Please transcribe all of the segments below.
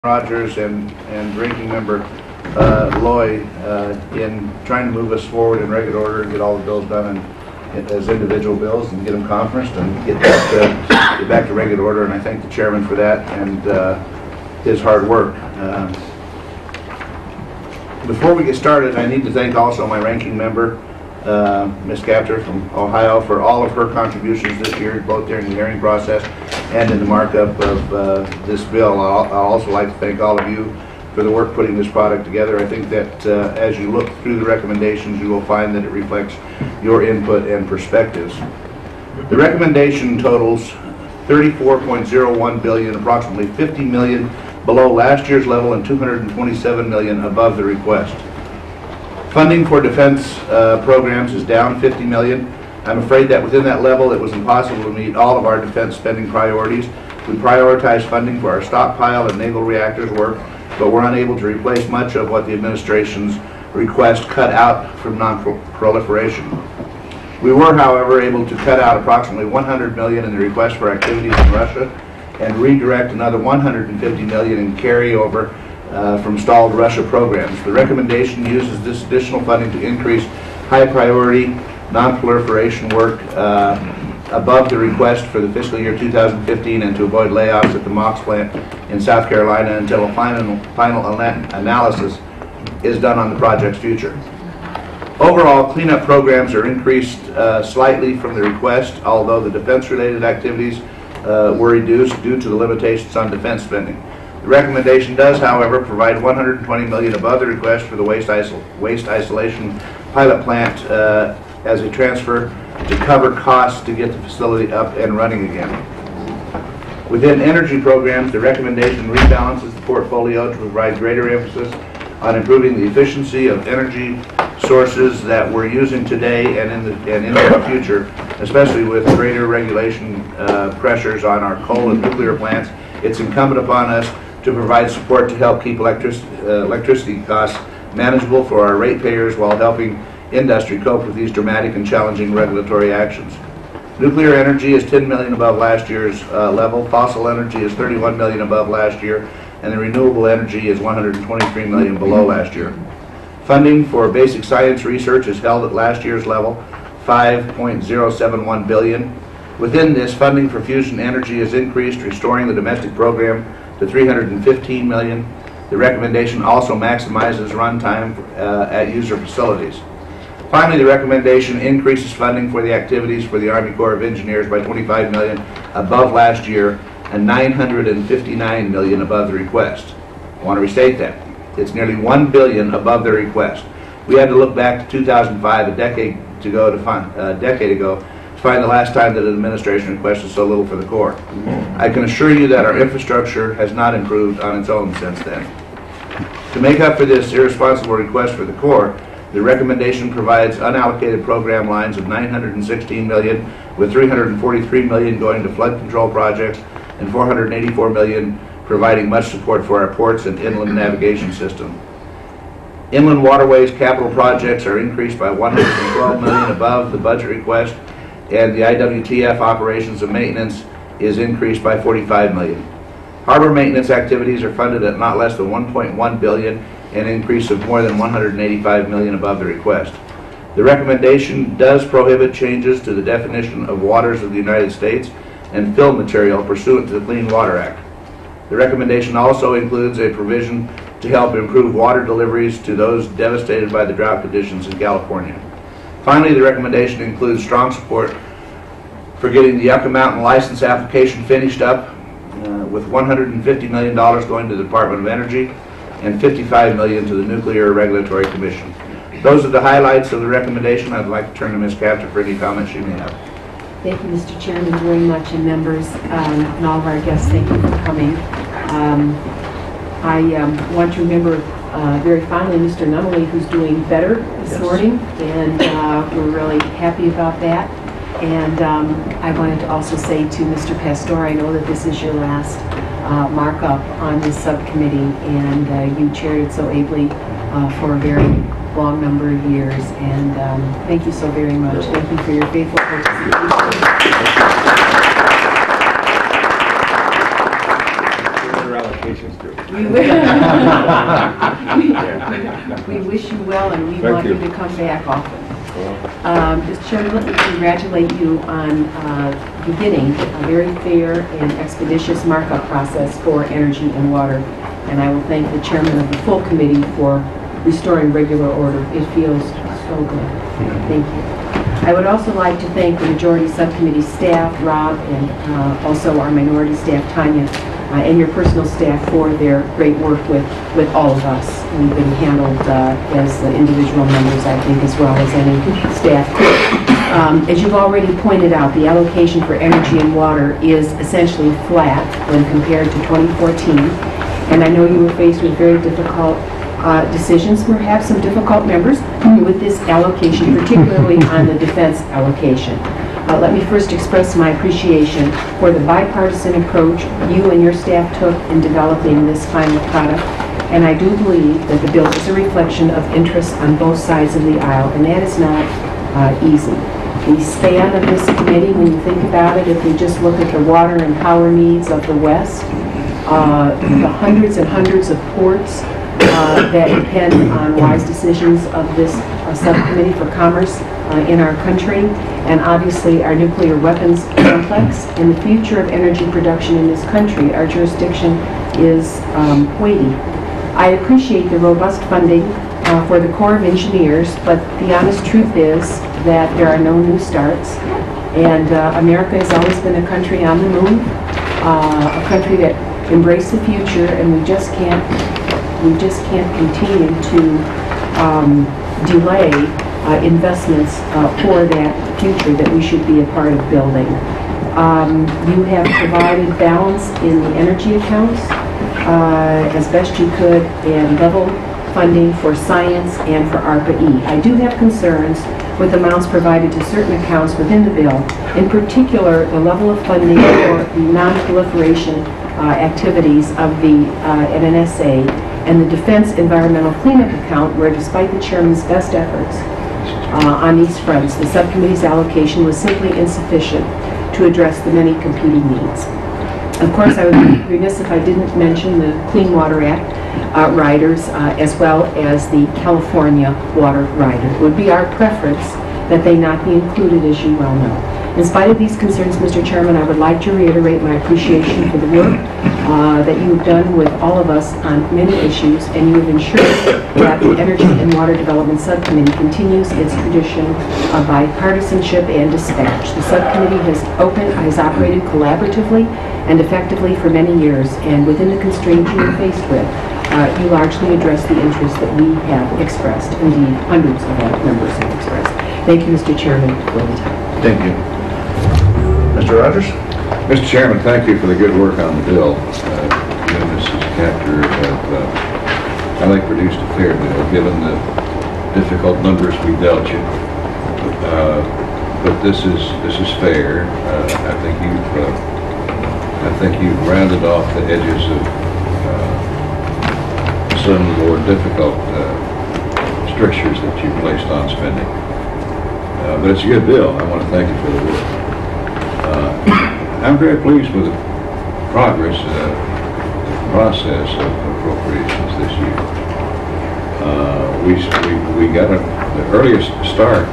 Rogers and Ranking Member Loy in trying to move us forward in regular order and get all the bills done as individual bills and get them conferenced and get back to regular order. And I thank the chairman for that and his hard work. Before we get started, I need to thank also my ranking member, Ms. Capter from Ohio, for all of her contributions this year, both during the hearing process and in the markup of this bill. I'll also like to thank all of you for the work putting this product together. I think that as you look through the recommendations, you will find that it reflects your input and perspectives. The recommendation totals $34.01 billion, approximately $50 million below last year's level and $227 million above the request. Funding for defense programs is down $50 million. I'm afraid that within that level it was impossible to meet all of our defense spending priorities. We prioritized funding for our stockpile and naval reactors work, but we're unable to replace much of what the administration's request cut out from non-proliferation. We were, however, able to cut out approximately $100 million in the request for activities in Russia and redirect another $150 million in carryover from stalled Russia programs. The recommendation uses this additional funding to increase high priority non-proliferation work above the request for the fiscal year 2015 and to avoid layoffs at the MOX plant in South Carolina until a final analysis is done on the project's future. Overall, cleanup programs are increased slightly from the request, although the defense-related activities were reduced due to the limitations on defense spending. The recommendation does, however, provide $120 million above the request for the waste isolation pilot plant as a transfer to cover costs to get the facility up and running again. Within energy programs, the recommendation rebalances the portfolio to provide greater emphasis on improving the efficiency of energy sources that we're using today and in the future, especially with greater regulation pressures on our coal and nuclear plants. It's incumbent upon us to provide support to help keep electricity costs manageable for our ratepayers while helping industry cope with these dramatic and challenging regulatory actions. Nuclear energy is $10 million above last year's level, fossil energy is $31 million above last year, and the renewable energy is $123 million below last year. Funding for basic science research is held at last year's level, $5.071 billion. Within this, funding for fusion energy is increased, restoring the domestic program to $315 million. The recommendation also maximizes runtime at user facilities. Finally, the recommendation increases funding for the activities for the Army Corps of Engineers by $25 million above last year and $959 million above the request. I want to restate that. It's nearly $1 billion above the request. We had to look back to 2005, a decade ago, to find the last time that an administration requested so little for the Corps. I can assure you that our infrastructure has not improved on its own since then. To make up for this irresponsible request for the Corps, the recommendation provides unallocated program lines of $916 million, with $343 million going to flood control projects and $484 million providing much support for our ports and inland navigation system. Inland waterways capital projects are increased by $112 million above the budget request, and the IWTF operations and maintenance is increased by $45 million. Harbor maintenance activities are funded at not less than $1.1 billion, an increase of more than $185 million above the request. The recommendation does prohibit changes to the definition of waters of the United States and fill material pursuant to the Clean Water Act. The recommendation also includes a provision to help improve water deliveries to those devastated by the drought conditions in California. Finally, the recommendation includes strong support for getting the Yucca Mountain license application finished up, with $150 million going to the Department of Energy and $55 million to the Nuclear Regulatory Commission. Those are the highlights of the recommendation. I'd like to turn to Ms. Capter for any comments she may have. Thank you, Mr. Chairman, very much, and members and all of our guests, thank you for coming. I want to remember very fondly Mr. Nunnally, who's doing better this morning, and we're really happy about that. And I wanted to also say to Mr. Pastor, I know that this is your last markup on this subcommittee, and you chaired it so ably for a very long number of years, and thank you so very much. Thank you for your faithful participation. appropriations too. We wish you well, and we Thank want you you. to come back often. Mr. Chairman, let me congratulate you on beginning a very fair and expeditious markup process for energy and water. And I will thank the chairman of the full committee for restoring regular order. It feels so good. Thank you. I would also like to thank the majority subcommittee staff, Rob, and also our minority staff, Tanya, and your personal staff for their great work with all of us. We've been handled as individual members, I think, as well as any staff could. As you've already pointed out, the allocation for energy and water is essentially flat when compared to 2014. And I know you were faced with very difficult decisions, perhaps some difficult members with this allocation, particularly on the defense allocation. Let me first express my appreciation for the bipartisan approach you and your staff took in developing this final product, and I do believe that the bill is a reflection of interests on both sides of the aisle, and that is not easy. The span of this committee, when you think about it, if we just look at the water and power needs of the West, the hundreds and hundreds of ports that depend on wise decisions of this subcommittee for commerce in our country, and obviously our nuclear weapons complex and the future of energy production in this country, our jurisdiction is weighty. I appreciate the robust funding for the Corps of Engineers, but the honest truth is that there are no new starts, and America has always been a country on the move, a country that embraced the future, and we just can't continue to delay investments for that future that we should be a part of building. You have provided balance in the energy accounts as best you could, and level funding for science and for ARPA-E. I do have concerns with amounts provided to certain accounts within the bill, in particular the level of funding for non-proliferation activities of the NNSA and the Defense Environmental Cleanup account, where despite the chairman's best efforts on these fronts, the subcommittee's allocation was simply insufficient to address the many competing needs. Of course, I would be remiss if I didn't mention the Clean Water Act riders as well as the California Water Rider. It would be our preference that they not be included, as you well know. In spite of these concerns, Mr. Chairman, I would like to reiterate my appreciation for the work that you have done with all of us on many issues, and you have ensured that the Energy and Water Development Subcommittee continues its tradition of bipartisanship and dispatch. The subcommittee has operated collaboratively and effectively for many years, and within the constraints you are faced with, you largely address the interests that we have expressed. Indeed, hundreds of our members have expressed. Thank you, Mr. Chairman, for the time. Thank you. Mr. Rogers? Mr. Chairman, thank you for the good work on the bill. You and Mrs. Capter have, I think, produced a fair bill, given the difficult numbers we dealt you. But this is fair. I think you've rounded off the edges of some more difficult strictures that you placed on spending. But it's a good bill. I want to thank you for the work. I'm very pleased with the progress, process of appropriations this year. We got the earliest start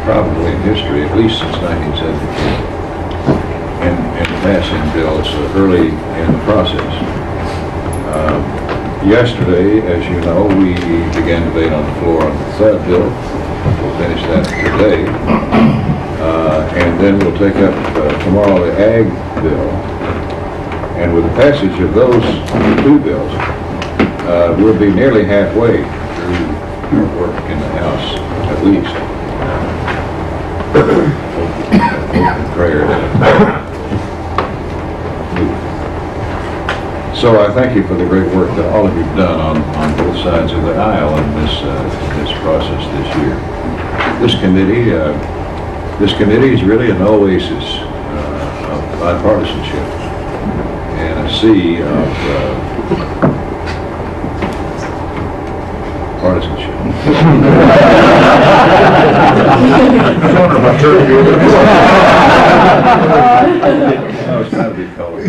probably in history, at least since 1972, in passing bills early in the process. Yesterday, as you know, we began debate on the floor on the third bill. We'll finish that today. And then we'll take up tomorrow the Ag bill. And with the passage of those two bills, we'll be nearly halfway through our work in the House, at least. Open prayer. So I thank you for the great work that all of you've done on both sides of the aisle in this process this year. This committee is really an oasis of bipartisanship and a sea of partisanship. Oh, it's got to be colored.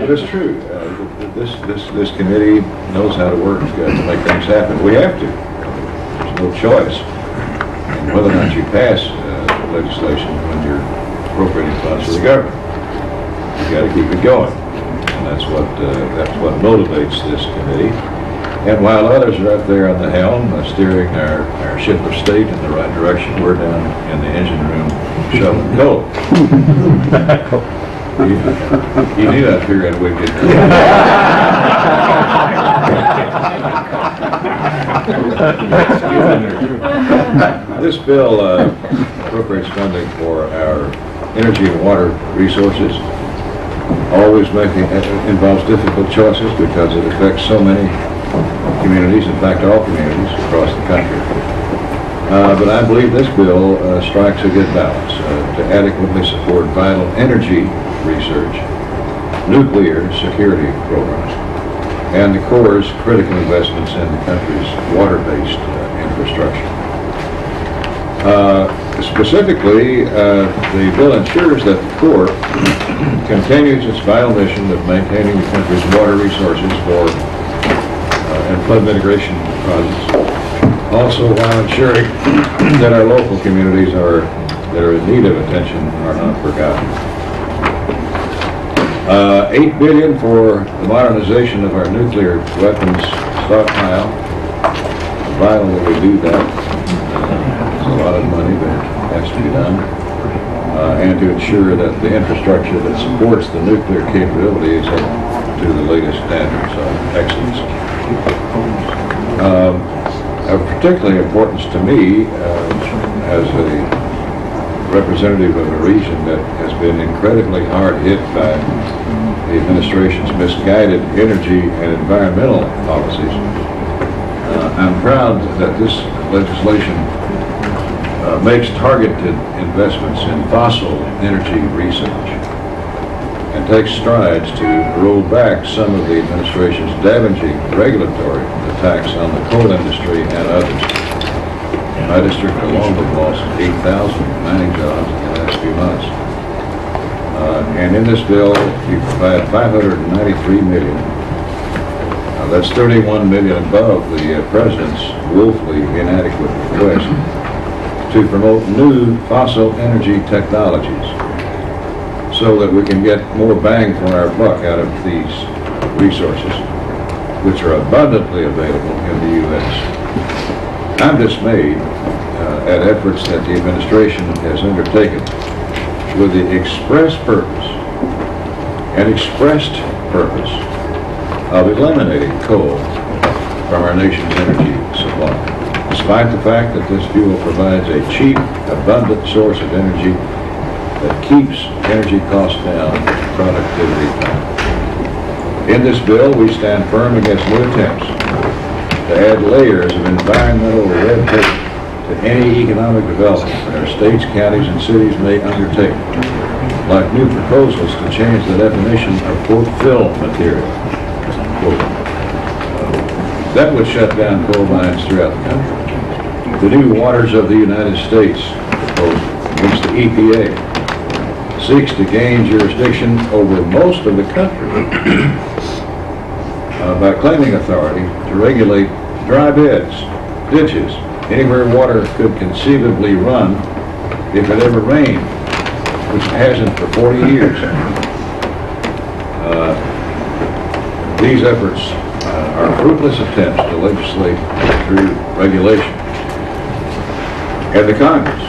But it's true. This committee knows how to work to make things happen. We have to. There's no choice. And whether or not you pass legislation when you're appropriating funds for the government, you got to keep it going. And that's what motivates this committee. And while others are up there on the helm, steering our ship of state in the right direction, we're down in the engine room shoveling coal. You knew that period would get This bill appropriates funding for our energy and water resources. Always involves difficult choices because it affects so many communities, in fact all communities across the country. But I believe this bill strikes a good balance to adequately support vital energy research, nuclear security programs, and the Corps' critical investments in the country's water-based infrastructure. Specifically, the bill ensures that the Corps continues its vital mission of maintaining the country's water resources for and flood mitigation projects, also while ensuring that our local communities that are in need of attention are not forgotten. $8 billion for the modernization of our nuclear weapons stockpile. Vital that we do that. It's a lot of money, but it has to be done. And to ensure that the infrastructure that supports the nuclear capability is up to the latest standards of excellence. Of particular importance to me as a representative of a region that has been incredibly hard hit by the administration's misguided energy and environmental policies. I'm proud that this legislation makes targeted investments in fossil energy research and takes strides to roll back some of the administration's damaging regulatory attacks on the coal industry and others. My district alone has lost 8,000 mining jobs in the last few months. And in this bill, you provide $593 million. That's $31 million above the President's woefully inadequate request to promote new fossil energy technologies so that we can get more bang for our buck out of these resources, which are abundantly available in the U.S. I'm dismayed at efforts that the administration has undertaken with the expressed purpose of eliminating coal from our nation's energy supply, despite the fact that this fuel provides a cheap, abundant source of energy that keeps energy costs down and productivity high. In this bill, we stand firm against new attempts to add layers of environmental red tape to any economic development that our states, counties, and cities may undertake, like new proposals to change the definition of, quote, fill material. That would shut down coal mines throughout the country. The new Waters of the United States proposal, which the EPA seeks to gain jurisdiction over most of the country by claiming authority to regulate dry beds, ditches, anywhere water could conceivably run if it ever rained, which it hasn't for 40 years. These efforts are fruitless attempts to legislate through regulation. And the Congress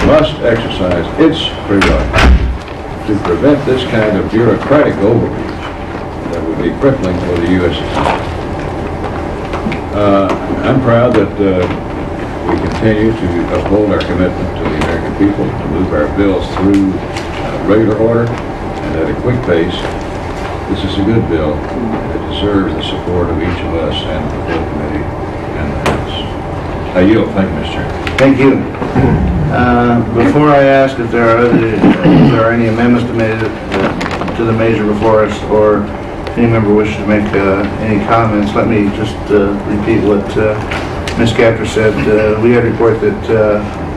must exercise its prerogative to prevent this kind of bureaucratic overreach that would be crippling for the U.S. system. I'm proud that we continue to uphold our commitment to the American people, to move our bills through regular order and at a quick pace. This is a good bill. It deserves the support of each of us and the full committee and the House. I yield. Thank you, Mr. Chairman. Thank you. Before I ask if there are any amendments to the measure before us, or if any member wishes to make any comments, let me just repeat what Ms. Capter said. We had a report that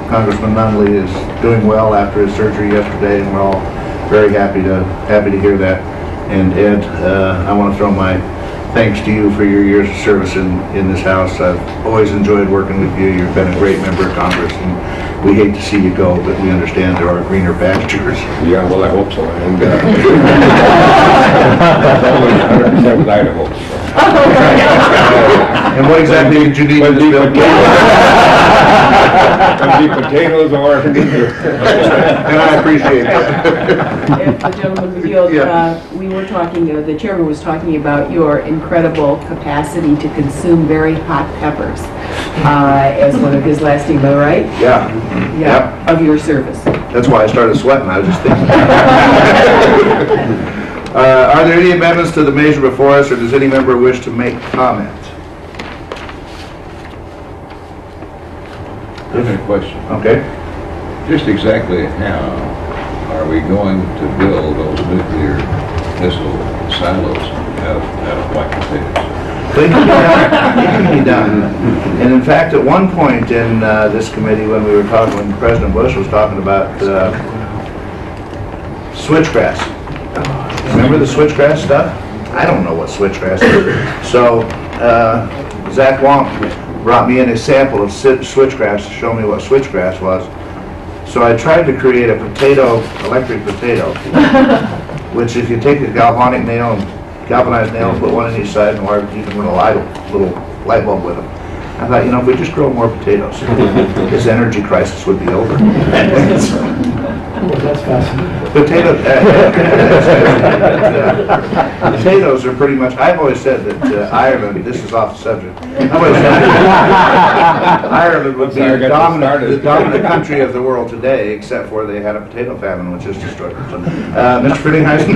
Congressman Nunley is doing well after his surgery yesterday, and we're all very happy to hear that. And Ed, I want to throw my thanks to you for your years of service in this house. I've always enjoyed working with you. You've been a great member of Congress, and we hate to see you go, but we understand there are greener pastures. Yeah, well, I hope so. And that's always 100% with Idaho. And what exactly did you need in this bill? Deep potatoes or... And I appreciate that. If the gentleman would yield, we were talking, the chairman was talking about your incredible capacity to consume very hot peppers as one of his last email, right? Yeah. Yeah, of your service. That's why I started sweating. I was just thinking. Are there any amendments to the measure before us, or does any member wish to make comment? I have a question. Okay. Just exactly how are we going to build those nuclear missile silos out of white potatoes? It can be done. And in fact, at one point in this committee, when we were talking, when President Bush was talking about switchgrass. Remember the switchgrass stuff? I don't know what switchgrass is. So Zach Womp brought me in a sample of switchgrass to show me what switchgrass was. So I tried to create a electric potato, which if you take a galvanized nail and put one on each side and wire, you can run a little light bulb with them. I thought, if we just grow more potatoes, this energy crisis would be over. That's fascinating. Potatoes are pretty much, I've always said that Ireland, this is off the subject, I've always said that Ireland would be the dominant country of the world today, except for they had a potato famine, which just destroyed them. Mr. Fittinghausen?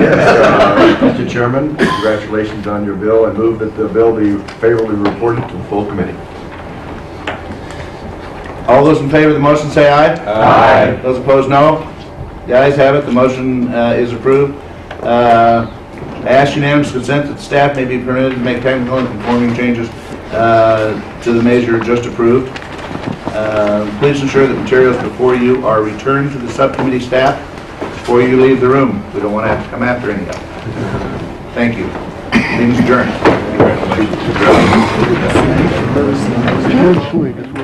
Mr. Chairman, congratulations on your bill. I move that the bill be favorably reported to the full committee. All those in favor of the motion say aye. Aye. Those opposed, no. The ayes have it. The motion is approved. I ask unanimous consent that the staff may be permitted to make technical and conforming changes to the measure just approved. Please ensure that materials before you are returned to the subcommittee staff before you leave the room. We don't want to have to come after any of it. Thank you. Meeting's adjourned. Congratulations.